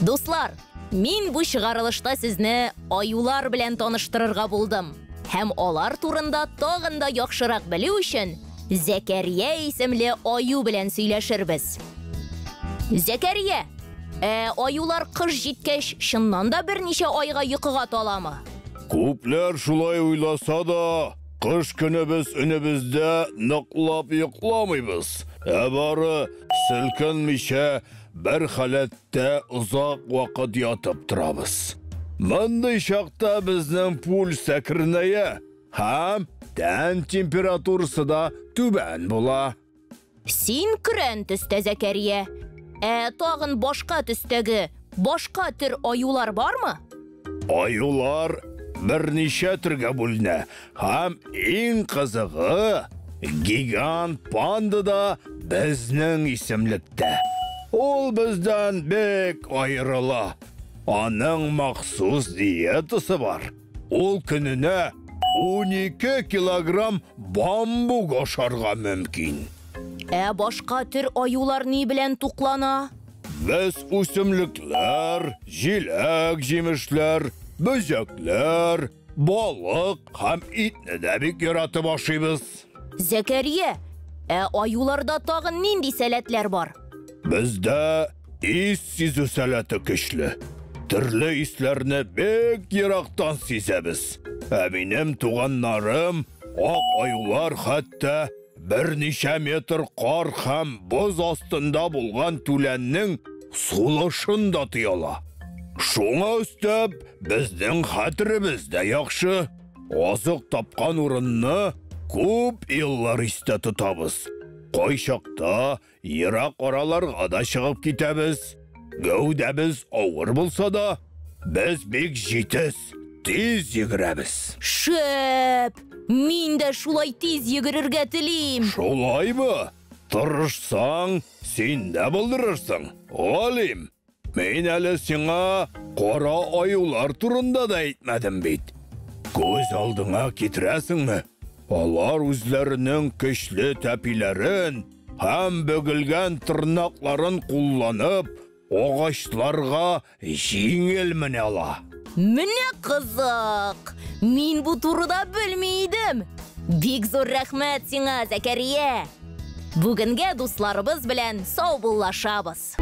Дуслар, мин бу чыгарылышта сезне аюлар белән таныштырырга булдым. Һәм алар турында тагын да яхшырак белү өчен Зәкәрия исемле аю белән сөйләшербез. Зәкәрия, аюлар кыш җиткәч чыннан да берничә айга йокыга таламы? Күпләр шулай уйласа да, кыш көне без өнебездә ныклап йокламыйбыз. Бары селкенмичә бер халәттә озак вакыт ятып торабыз. Мондый чакта безнең пульс әкренәя, һәм тән температурасы да түбән була. Син көрән төстә, Зәкәрия. Тагын башка төстәге, башка төр аюлар бармы? Аюлар берничә төргә бүленә, һәм иң кызыгы гигант панда да безнең исемлектә. Ул бездән бик аерыла. Аның махсус диетасы бар. Ул көненә 12 килограмм бамбук ашарга мөмкин. Башка төр аюлар ни белән туклана? Без үсемлекләр, җиләк-җимешләр, бөҗәкләр, балык һәм итне дә бик яратып ашыйбыз. Зәкәрия, аюларда тагын нинди сәләтләр бар? Бездә ис сизү сәләте көчле. Төрле исләрне бик ерактан сизәбез. Минем туганнарым, ак аюлар хәтта берничә метр кар һәм боз астында булган түләннең сулышын да тыяла. Шуңа өстәп, безнең хәтеребез дә яхшы. Азык тапкан урынны күп еллар истә тотабыз. Кайчакта ерак араларга да чыгып китәбез. Гәүдәбез авыр булса да, без бик җитез, тиз йөгерәбез. Шәп! Мин дә шулай тиз йөгерергә телим. Шулаймы? Тырышсаң, син дә булдырырсың. Алим, мин әле сиңа кара аюлар турында да әйтмәдем бит. Күз алдыңа китерәсеңме? Алар үзләренең көчле тәпиләрен һәм бөгелгән тырнакларын кулланып, агачларга җиңел менә ала. Менә кызык! Мин бу турыда белми идем. Бик зур рәхмәт сиңа, Зәкәрия. Бүгенгә дусларыбыз белән сау буллашабыз.